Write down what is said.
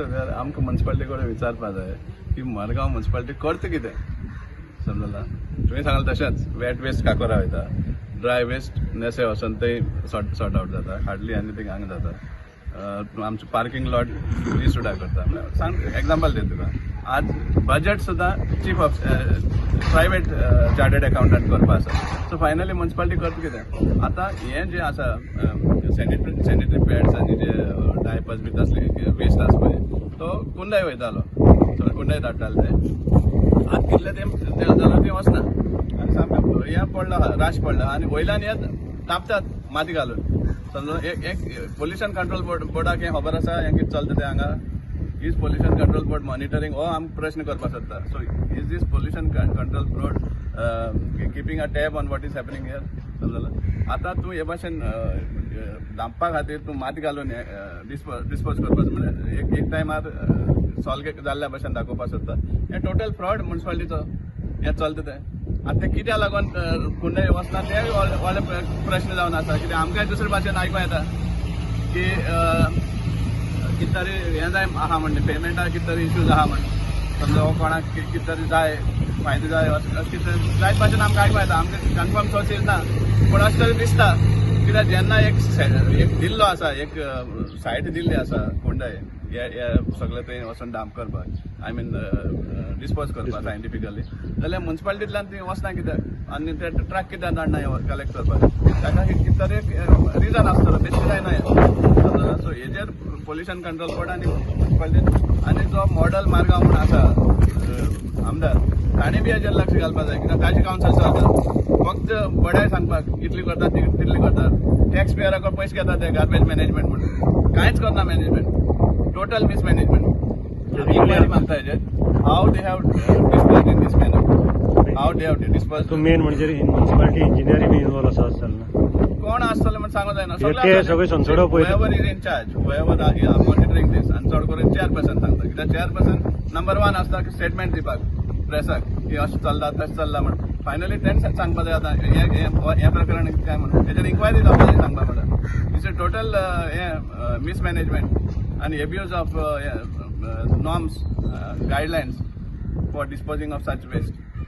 आमकां म्युनिसिपालिटी कडेन विचारपा जाय की मडगांव म्युनिसिपालिटी करता कितें समजला. तुवें सांगलें तशेंच वेट वेस्ट काकोरा वयता, ड्राय वेस्ट नेसे वचून थंय सॉर्ट आउट जाता, हार्डली एनीथींग हांगा जाता. आमचो पार्किंग लॉट रिसुडा करता. सांग एग्जांपल दिता तुका. आज बजेट सुद्दां chief of private chartered accountant करपा आसा. सो फायनली म्युनिसिपालिटी करता कितें. आतां हें जें आसा सॅनिटरी पॅड्स आनी जे डायपर्स बी तसले वेस्ट आसा पळय तो कुंडाय वयतालो. कुंडाय धाडटाले ते. आज कितले ते जाल्यार ते वचना आनी सामको हें पडलो आहा, राश पडलो आनी वयल्यान हे तापतात माती घालून. समज एक पोल्युशन कंट्रोल बोर्डाक हें खबर आसा हें कितें चलता तें हांगा. Is pollution control board monitoring हो आमकां प्रश्न करपाक सोदता. So is this pollution control board keeping a tab on what is happening here. समजला. आतां तूं हे भाशेन धांपपा खातीर तूं माती घालून डिस्पोज करपाचो म्हणजे एक टायमार सॉल्व जाल्ल्या भशेन दाखोवपाक सोदता. हें टोटल फ्रॉड म्युनिसिपालिटीचो हें चलता तें. आतां तें कित्या लागून कुंडे वचना तें व्हडले प्रश्न जावन आसा. कित्याक आमकांय दुसरे भाशेन आयकूं येता की कितें तरी हें जाय आहा म्हणटा, पेमेंटाक कितें तरी इश्यूज आहा म्हण. समजा हो कोणाक कितें तरी जाय फायदो जाय अशें कितें जायत भाशेन आमकां आयकूं येता. आमकां कन्फर्म सोर्सीस ना पूण अशें तरी दिसता. कित्याक जेन्ना एक दिल्लो आसा, एक सायट दिल्ली आसा कुंडय हे सगळें थंय वचून डांप करपाक, आय मीन डिस्पोज करपाक सायंटिफिकली, जाल्यार म्युनिसिपालिटींतल्यान ती वचना कित्याक आनी ते ट्रक कित्याक धाडना कलेक्ट करपाक. ताका कितें तरी रिजन आसतलो, बेश्टी जायना हें. सो हेजेर पोल्युशन कंट्रोल बोर्ड आनी म्युनिसिपालिटी आनी जो मॉडल मारगांव म्हूण आसा आमदार ताणें बी हेजेर लक्ष घालपाक जाय. कित्याक ताजी कावन्सिल चलता फक्त बडाय सांगपाक इतली करतात तितली करतात. टॅक्स पेयराकडे पयशे घेतात ते गार्बेज मॅनेजमेंट म्हणून कांयच करना मॅनेजमेंट. Total mismanagement. इन्क्वायरी मागता हेजेर how they have dispose in these manner, how they have dispose. Main म्हणजे म्युनिसिपालिटी इंजिनियरी बी इन्वॉल्व आसा आसतना कोण आसतले म्हण सांगूंक जायना. सगळे संसदो whoever is in charge, whoever are monitoring this and चड करून चेअरपर्सन सांगता. कित्याक चेअरपर्सन नंबर 1 आसता की स्टेटमेंट दिवपाक प्रेसाक की अशें चल्ला तशें चल्ला म्हणून. फायनली तेंच सांगपाक जाय आतां हे प्रकरण काय म्हणून. तेजेर इन्क्वायरी जावपाक जाय सांगपाक म्हणून. इट्स अ टोटल हें मिसमॅनेजमेंट आनी abuse of norms guidelines for disposing of such waste.